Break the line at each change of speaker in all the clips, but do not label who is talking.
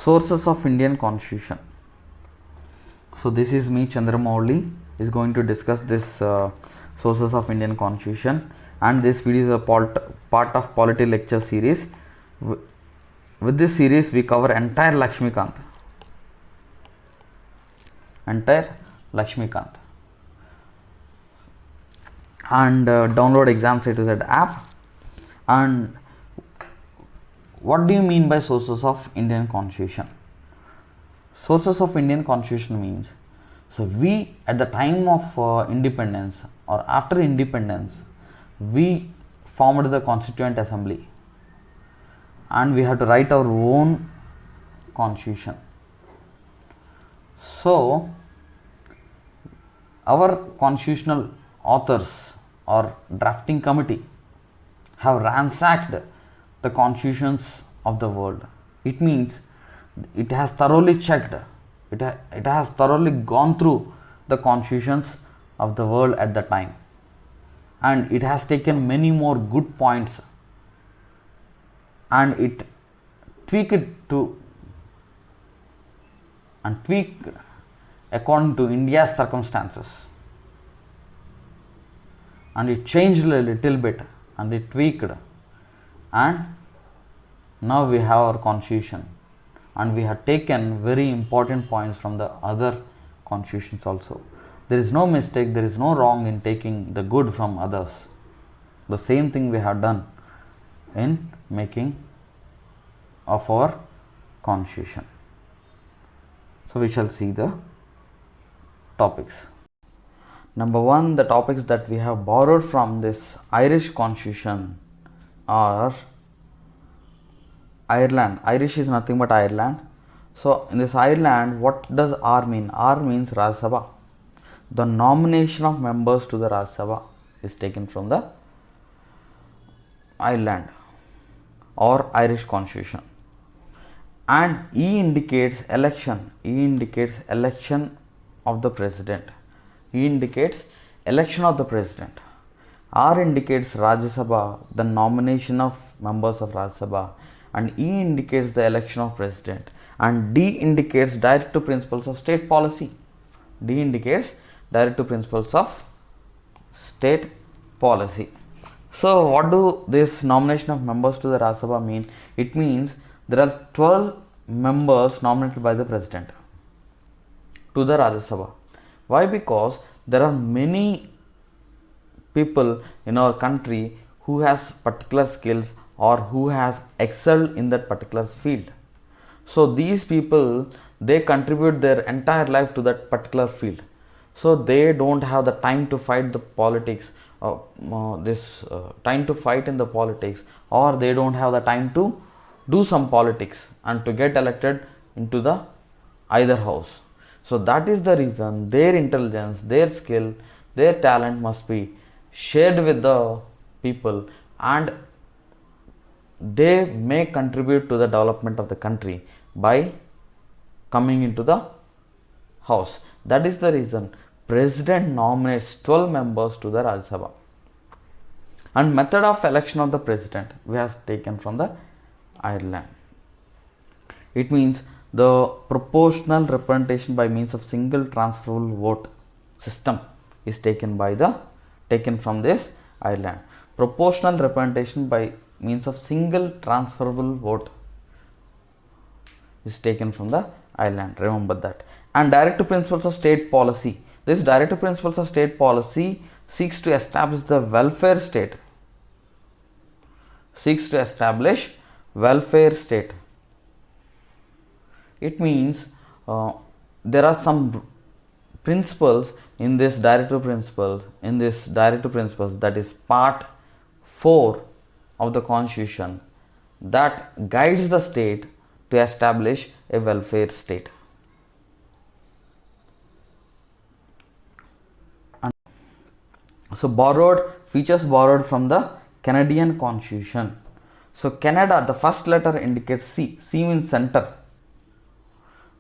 Sources of Indian Constitution. So this is me, Chandramouli, is going to discuss this sources of Indian Constitution, and this video is a part of Polity lecture series. With this series we cover entire Lakshmikant, and download Exam A to Z app. And what do you mean by sources of Indian Constitution? Sources of Indian Constitution means, so we at the time of independence or after independence, we formed the Constituent Assembly and we have to write our own constitution. So our constitutional authors or drafting committee have ransacked the constitutions of the world. It means it has thoroughly checked, it has thoroughly gone through the constitutions of the world at the time, and it has taken many more good points and it tweaked according to India's circumstances, and it changed a little bit and it tweaked, and now we have our constitution, and we have taken very important points from the other constitutions also. There is no mistake, there is no wrong in taking the good from others. The same thing we have done in making of our constitution. So we shall see the topics. Number one, the topics that we have borrowed from this Irish constitution are Ireland. Irish is nothing but Ireland. So in this Ireland, what does R mean? R means Rajya Sabha. The nomination of members to the Rajya Sabha is taken from the Ireland or Irish constitution. And E indicates election. E indicates election of the president. E indicates election of the president. R indicates Rajya Sabha, the nomination of members of Rajya Sabha, and E indicates the election of president, and D indicates directive principles of state policy. D indicates directive principles of state policy. So what do this nomination of members to the Rajya Sabha mean? It means there are 12 members nominated by the president to the Rajya Sabha. Why? Because there are many people in our country who has particular skills or who has excelled in that particular field. So these people, they contribute their entire life to that particular field. So they don't have the time to fight the politics, time to fight in the politics, or they don't have the time to do some politics and to get elected into the either house. So that is the reason their intelligence, their skill, their talent must be shared with the people, and they may contribute to the development of the country by coming into the house. That is the reason president nominates 12 members to the Rajya Sabha. And method of election of the president we have taken from the Ireland. It means the proportional representation by means of single transferable vote system is taken from this Ireland. Proportional representation by means of single transferable vote is taken from the Ireland. Remember that. And directive principles of state policy. This directive principles of state policy seeks to establish the welfare state. It means there are some principles in this directive principles, that is part 4 of the constitution, that guides the state to establish a welfare state. And so features borrowed from the Canadian constitution. So Canada, the first letter indicates C. C means center.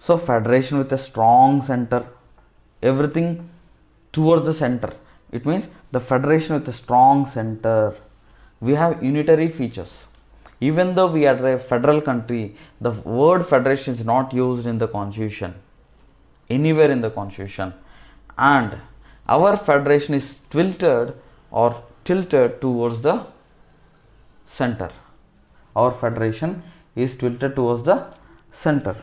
So federation with a strong center, everything towards the center. It means the federation with a strong center. We have unitary features. Even though we are a federal country, the word federation is not used in the constitution, anywhere in the constitution, and our federation is tilted towards the center. Our federation is tilted towards the center.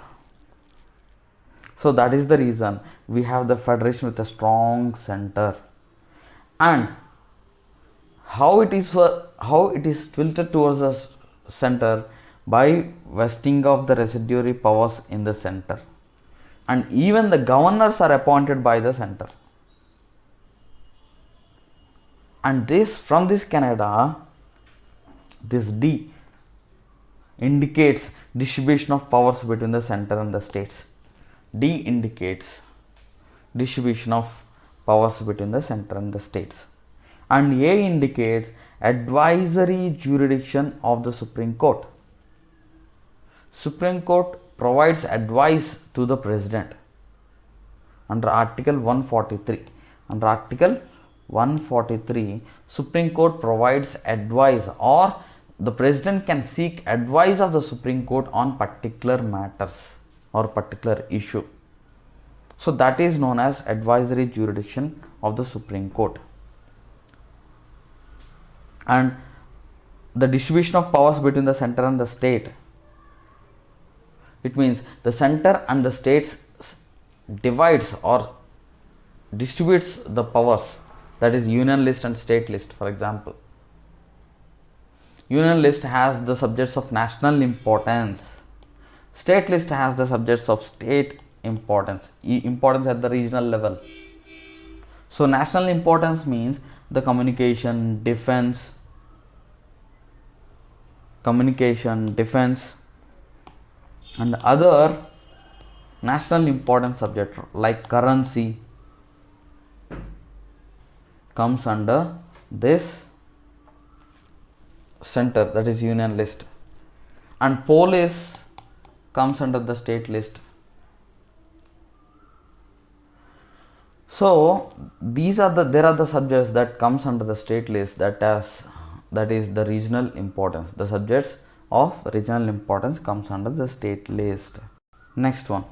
So that is the reason we have the federation with a strong center. And how it is tilted towards the center? By vesting of the residuary powers in the center, and even the governors are appointed by the center. And this, from this Canada, this D indicates distribution of powers between the center and the states. D indicates distribution of powers between the center and the states. And A indicates advisory jurisdiction of the Supreme Court. Supreme Court provides advice to the President under Article 143. Under Article 143, Supreme Court provides advice, or the President can seek advice of the Supreme Court on particular matters or particular issue. So that is known as advisory jurisdiction of the Supreme Court. And the distribution of powers between the center and the state, it means the center and the states divides or distributes the powers, that is union list and state list. For example, union list has the subjects of national importance, state list has the subjects of state importance at the regional level. So national importance means the communication, defense, and other national importance subject like currency comes under this center, that is union list, and police comes under the state list. So there are the subjects that comes under the state list, that is the regional importance. The subjects of regional importance comes under the state list. Next one.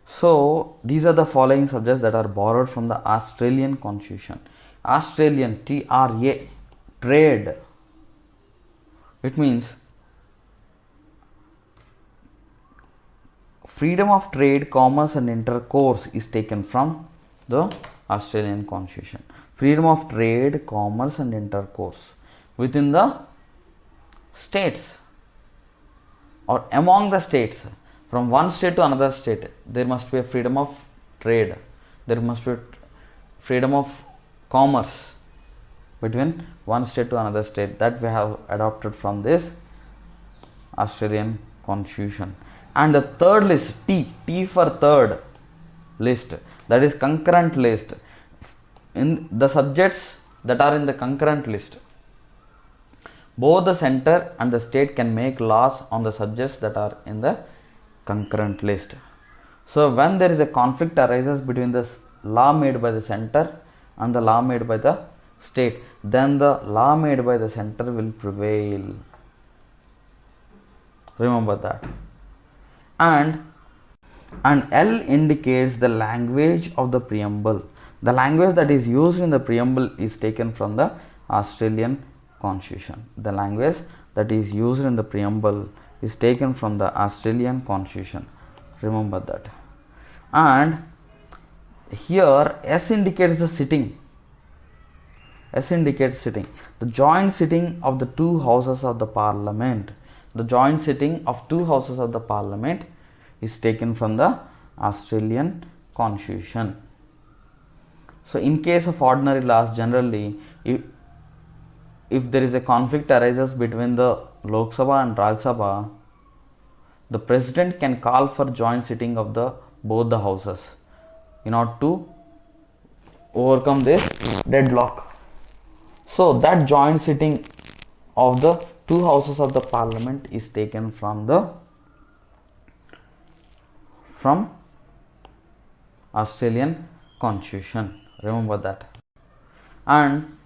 So these are the following subjects that are borrowed from the Australian Constitution. Australian, TRA, trade. It means freedom of trade, commerce and intercourse is taken from the Australian Constitution. Freedom of trade, commerce and intercourse within the states or among the states. From one state to another state, there must be a freedom of trade. There must be freedom of commerce between one state to another state, that we have adopted from this Australian Constitution. And the third list, T for third list, that is concurrent list. In the subjects that are in the concurrent list, both the center and the state can make laws on the subjects that are in the concurrent list. So when there is a conflict arises between the law made by the center and the law made by the state, then the law made by the center will prevail. Remember that. And L indicates the language of the preamble. The language that is used in the preamble is taken from the Australian Constitution. The language that is used in the preamble is taken from the Australian Constitution. Remember that. And here S indicates the sitting. S indicates sitting. The joint sitting of the two houses of the parliament. The joint sitting of two houses of the parliament is taken from the Australian Constitution. So in case of ordinary laws, generally if there is a conflict arises between the Lok Sabha and Rajya Sabha, the president can call for joint sitting of both the houses in order to overcome this deadlock. So that joint sitting of the two houses of the parliament is taken from Australian Constitution. Remember that. And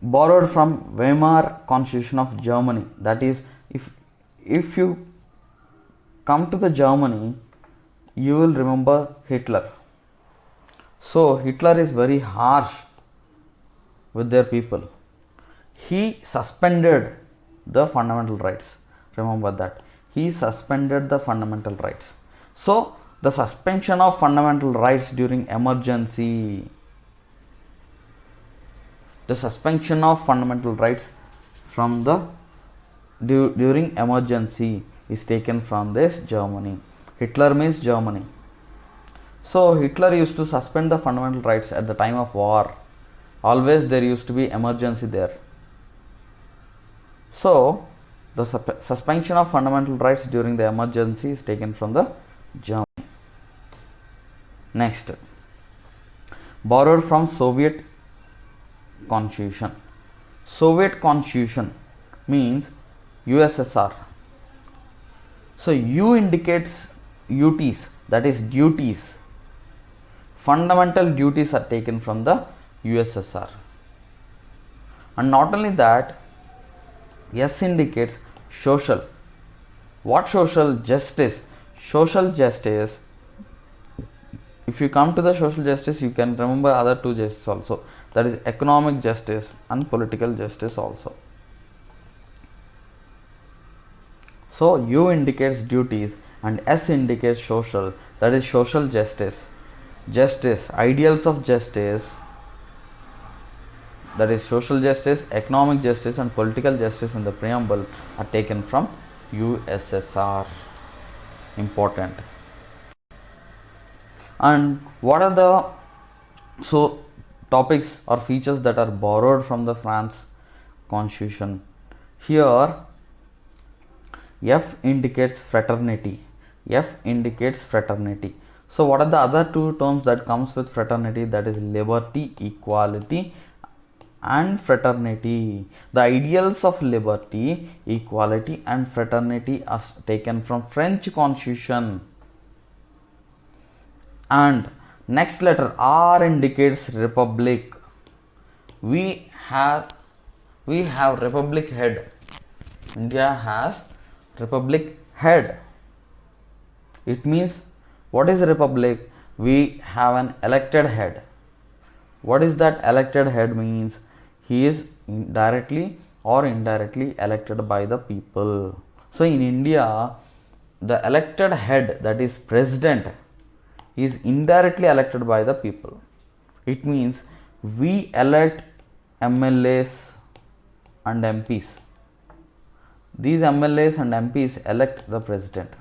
borrowed from Weimar Constitution of Germany, that is If if you come to the Germany, you will remember Hitler. So Hitler is very harsh with their people. He suspended the fundamental rights. Remember that. He suspended the fundamental rights. So the suspension of fundamental rights during emergency, the suspension of fundamental rights from the during emergency is taken from this Germany. Hitler means Germany. So Hitler used to suspend the fundamental rights at the time of war. Always there used to be emergency there. So the suspension of fundamental rights during the emergency is taken from the Germany. Next, borrowed from Soviet Constitution. Soviet Constitution means USSR. So U indicates UTs, that is duties. Fundamental duties are taken from the USSR. And not only that, S indicates social. What social? Justice. Social justice. If you come to the social justice, you can remember other two justice also. That is economic justice and political justice also. So U indicates duties and S indicates social. That is social justice. Justice, ideals of justice, that is social justice, economic justice and political justice in the preamble are taken from USSR. Important. And what are the topics or features that are borrowed from the France Constitution? Here F indicates fraternity. F indicates fraternity. So what are the other two terms that comes with fraternity? That is liberty, equality and fraternity. The ideals of liberty, equality and fraternity are taken from French Constitution. And next letter R indicates republic. We have republic head. India has republic head. It means, what is republic? We have an elected head. What is that elected head means? He is directly or indirectly elected by the people. So in India, the elected head, that is president, is indirectly elected by the people. It means we elect MLAs and MPs. These MLAs and MPs elect the president.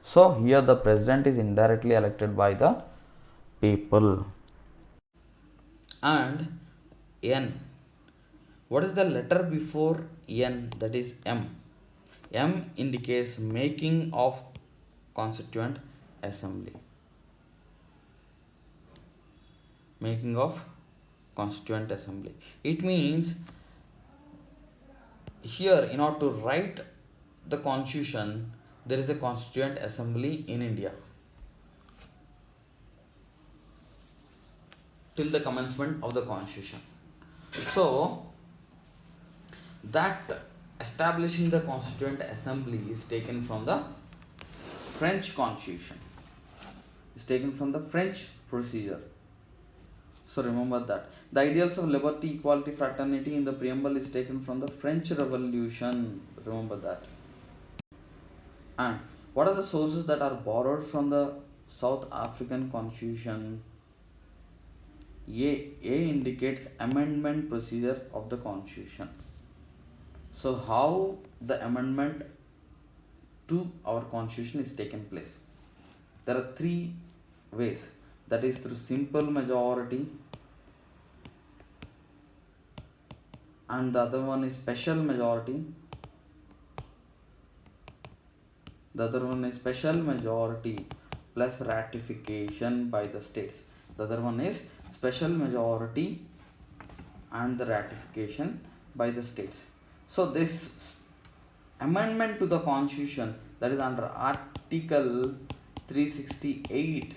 So here the president is indirectly elected by the people. And N. What is the letter before N? That is M. M indicates making of Constituent Assembly. Making of Constituent Assembly. It means here, in order to write the Constitution, there is a Constituent Assembly in India till the commencement of the Constitution. So that establishing the Constituent Assembly is taken from the French Constitution. Is taken from the French procedure. So remember that. The ideals of liberty, equality, fraternity in the preamble is taken from the French Revolution. Remember that. And what are the sources that are borrowed from the South African Constitution? A indicates amendment procedure of the Constitution. So how the amendment to our Constitution is taken place? There are three ways. That is through simple majority, and the other one is special majority. The other one is special majority plus ratification by the states. The other one is special majority and the ratification by the states. So this amendment to the Constitution, that is under Article 368,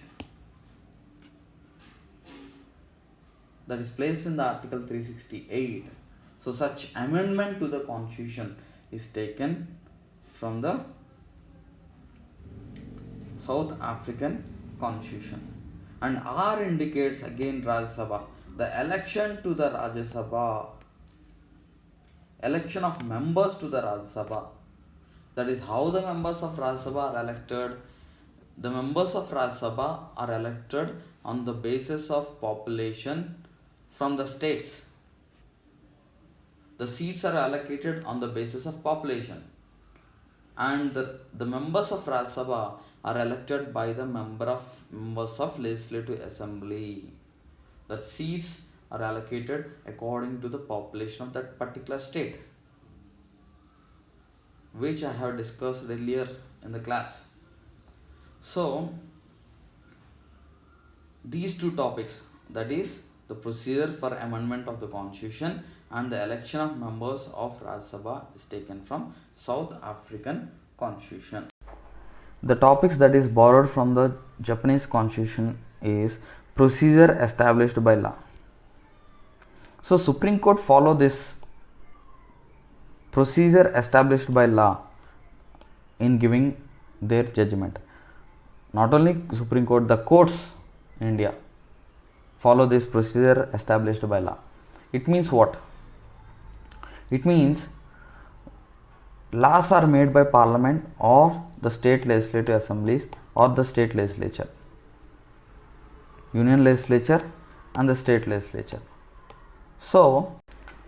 that is placed in the Article 368. So such amendment to the Constitution is taken from the South African Constitution. And R indicates again Rajya Sabha. The election to the Rajya Sabha, election of members to the Rajya Sabha. That is how the members of Rajya Sabha are elected. The members of Rajya Sabha are elected on the basis of population from the states. The seats are allocated on the basis of population, and the members of Rajya Sabha are elected by the members of Legislative Assembly. The seats are allocated according to the population of that particular state, which I have discussed earlier in the class. So these two topics, that is the procedure for amendment of the constitution and the election of members of Rajya Sabha, is taken from South African Constitution. The topics that is borrowed from the Japanese Constitution is procedure established by law. So Supreme Court follow this procedure established by law in giving their judgment. Not only Supreme Court, the courts in India follow this procedure established by law. It means what? It means laws are made by parliament or the state legislative assemblies or the state legislature, union legislature and the state legislature. So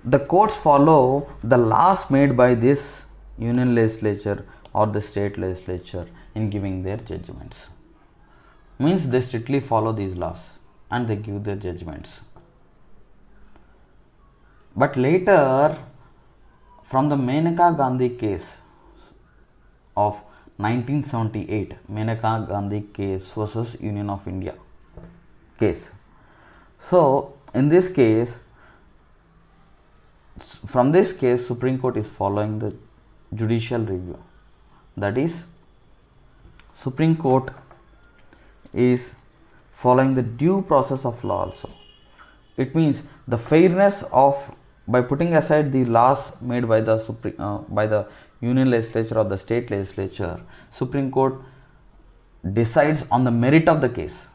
the courts follow the laws made by this union legislature or the state legislature in giving their judgments. Means they strictly follow these laws and they give their judgments. But later, from the Maneka Gandhi case of 1978, Maneka Gandhi case versus Union of India case. So in this case, from this case, Supreme Court is following the judicial review. That is, Supreme Court is following the due process of law also. It means the fairness of, by putting aside the laws made by the union legislature or the state legislature, Supreme Court decides on the merit of the case.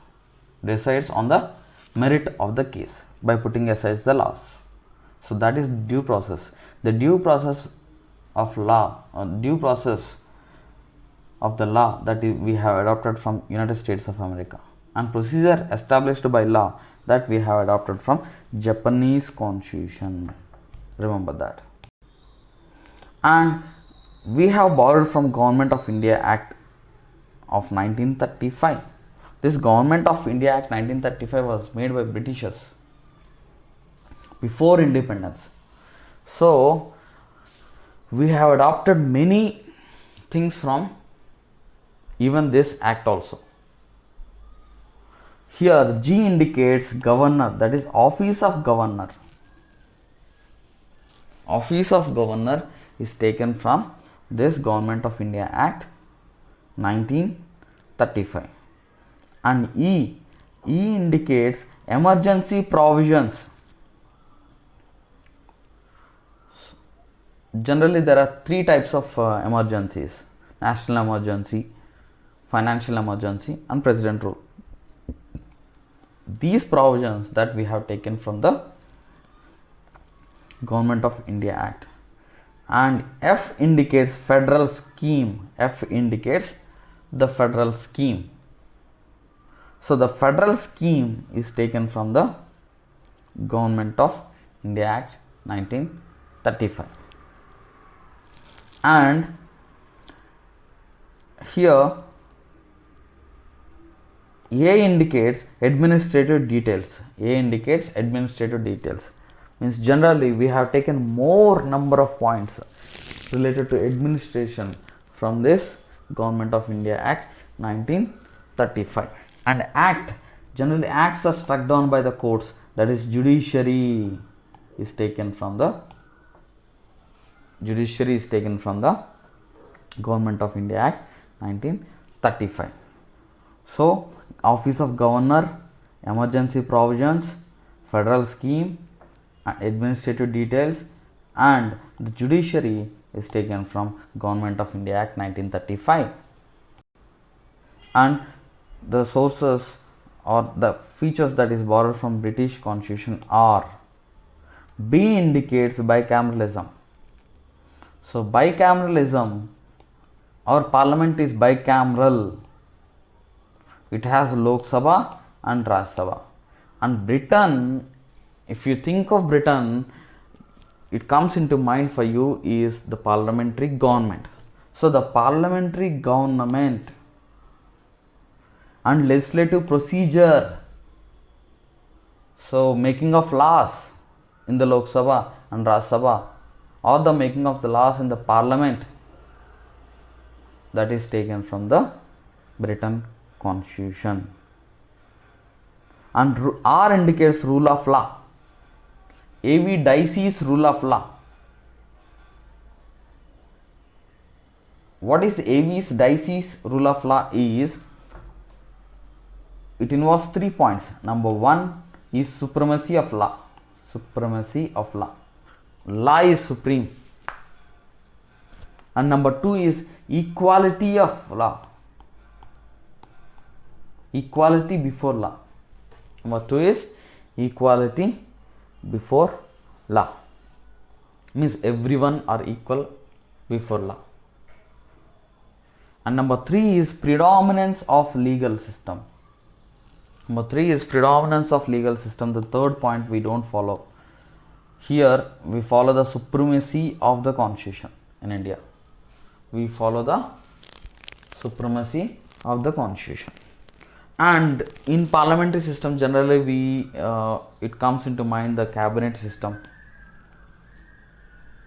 Decides on the merit of the case by putting aside the laws. So that is due process. The due process of law, or due process of the law that we have adopted from United States of America, and procedure established by law that we have adopted from Japanese Constitution. Remember that. And we have borrowed from Government of India Act of 1935. This Government of India Act 1935 was made by Britishers before independence. So we have adopted many things from even this act also. Here G indicates governor, that is office of governor. Office of governor is taken from this Government of India Act 1935. And E indicates emergency provisions. Generally there are three types of emergencies: national emergency, financial emergency and president rule. These provisions that we have taken from the Government of India Act. And F indicates federal scheme. F indicates the federal scheme. So the federal scheme is taken from the Government of India Act 1935. And here A indicates administrative details. A indicates administrative details. Means generally we have taken more number of points related to administration from this Government of India Act 1935. And act, generally acts are struck down by the courts, that is judiciary is taken from the Government of India Act 1935. So office of governor, emergency provisions, federal scheme, administrative details, and the judiciary is taken from Government of India Act 1935. And the sources or the features that is borrowed from British Constitution are: B indicates bicameralism. So bicameralism, our parliament is bicameral. It has Lok Sabha and Rajya Sabha. And Britain, if you think of Britain, it comes into mind for you is the parliamentary government. So the parliamentary government and legislative procedure, so making of laws in the Lok Sabha and Rajya Sabha, or the making of the laws in the parliament, that is taken from the Britain Constitution. And R indicates rule of law. A.V. Dicey's rule of law. What is A.V. Dicey's rule of law is, it involves 3 points. Number 1 is supremacy of law. Supremacy of law. Law is supreme. And number 2 is equality of law. Equality before law. Number 2 is equality before law. Means everyone are equal before law. And number 3 is predominance of legal system. Number 3 is predominance of legal system. The third point we don't follow. Here we follow the supremacy of the constitution in India. We follow the supremacy of the constitution. And in parliamentary system, generally it comes into mind the cabinet system.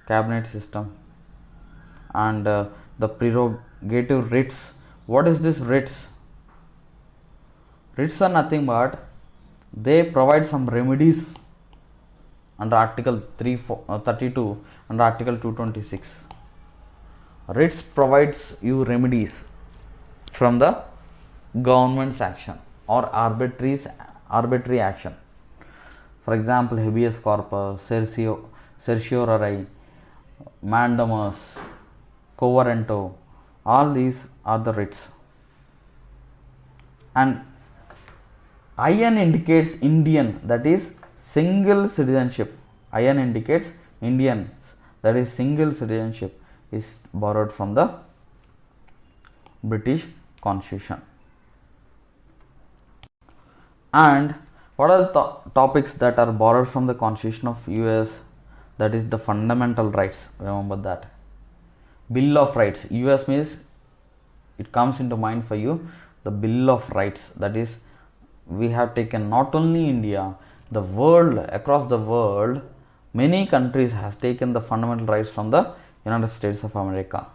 Cabinet system. And the prerogative writs. What is this writs? Writs are nothing but they provide some remedies under Article 32 and Article 226. Writs provides you remedies from the government's action or arbitrary action. For example, habeas corpus, certiorari, mandamus, quo warranto, all these are the writs. And IN indicates Indian, that is single citizenship. IN indicates Indian, that is single citizenship, is borrowed from the British Constitution. And what are the topics that are borrowed from the Constitution of US? That is the fundamental rights. Remember that. Bill of Rights. US means it comes into mind for you the Bill of Rights. That is, we have taken not only India, the world, across the world, many countries has taken the fundamental rights from the United States of America.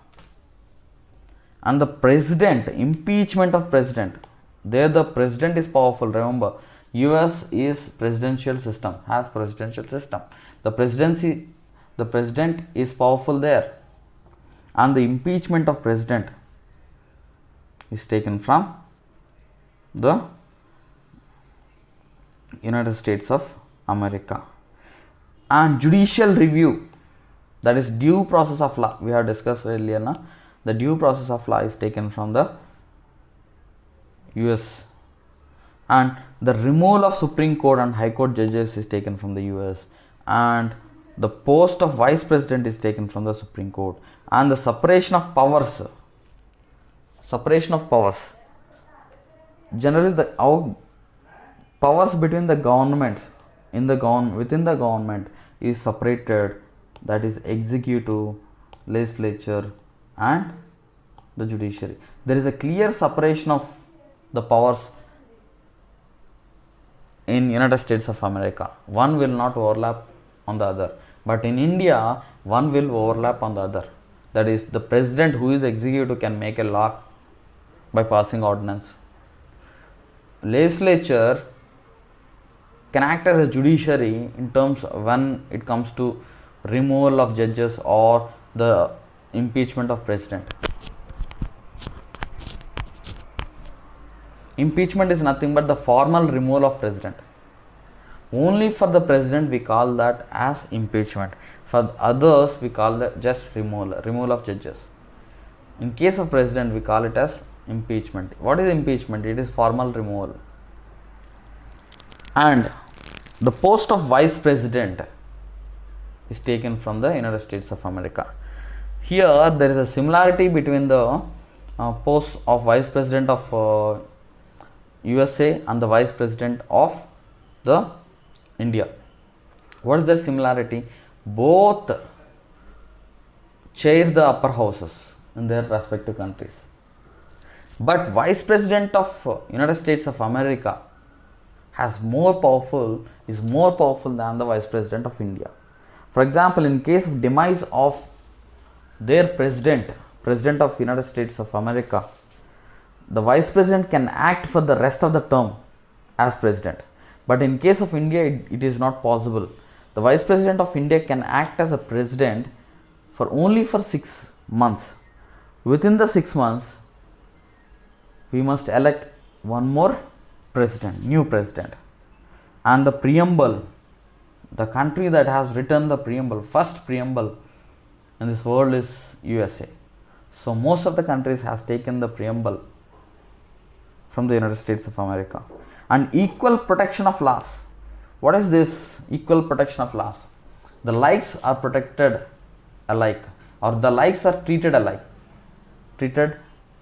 And the president, impeachment of president. There the president is powerful. Remember, US is presidential system, has presidential system. The president is powerful there. And the impeachment of president is taken from the United States of America. And judicial review, that is due process of law, we have discussed earlier now. The due process of law is taken from the US. And the removal of Supreme Court and High Court judges is taken from the US. And the post of Vice President is taken from the Supreme Court. And the separation of powers. Separation of powers. Generally, our powers between the governments within the government is separated. That is executive, legislature, and the judiciary. There is a clear separation of the powers in United States of America. One will not overlap on the other. But in India, one will overlap on the other. That is, the president who is executive can make a law by passing ordinance. Legislature can act as a judiciary in terms when it comes to removal of judges or the impeachment of president. Impeachment is nothing but the formal removal of president. Only for the president we call that as impeachment. For others, we call it just removal of judges. In case of president, we call it as impeachment. What is impeachment? It is formal removal. And the post of vice president is taken from the United States of America. Here there is a similarity between the post of vice president of USA and the vice president of the India. What is the similarity? Both chair the upper houses in their respective countries. But vice president of United States of America is more powerful than the vice president of India. For example, in case of demise of their president of United States of America, the vice president can act for the rest of the term as president. But in case of India, it is not possible. The vice president of India can act as a president for only for 6 months. Within the 6 months, we must elect one more president, new president. And the preamble, the country that has written the preamble, first preamble in this world is USA. So most of the countries has taken the preamble from the United States of America. And equal protection of laws. What is this equal protection of laws? The likes are protected alike, or the likes are treated alike, treated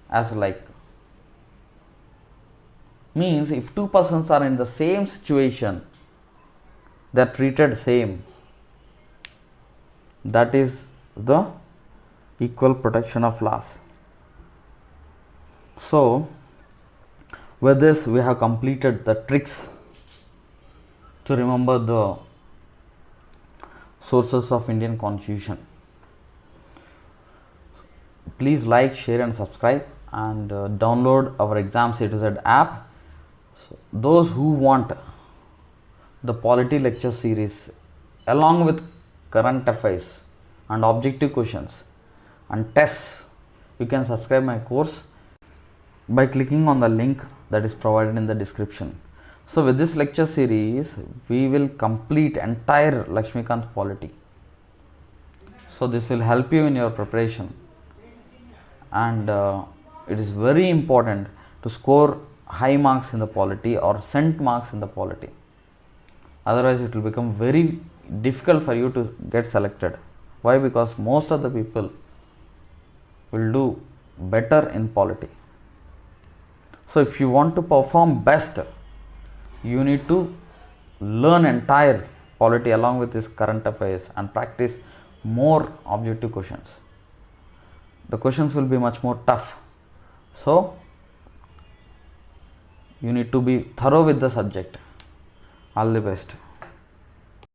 as alike. Means if two persons are in the same situation, they are treated same. That is the equal protection of laws. So with this we have completed the tricks to remember the sources of Indian Constitution. Please like, share and subscribe, and download our Exams A to Z app. So those who want the polity lecture series along with current affairs and objective questions and tests, you can subscribe my course by clicking on the link that is provided in the description. So with this lecture series, we will complete entire Lakshmikant polity. So this will help you in your preparation, and it is very important to score high marks in the polity or cent marks in the polity. Otherwise it will become very difficult for you to get selected. Why? Because most of the people will do better in polity. So if you want to perform best, you need to learn entire polity along with this current affairs and practice more objective questions. The questions will be much more tough. So you need to be thorough with the subject. All the best.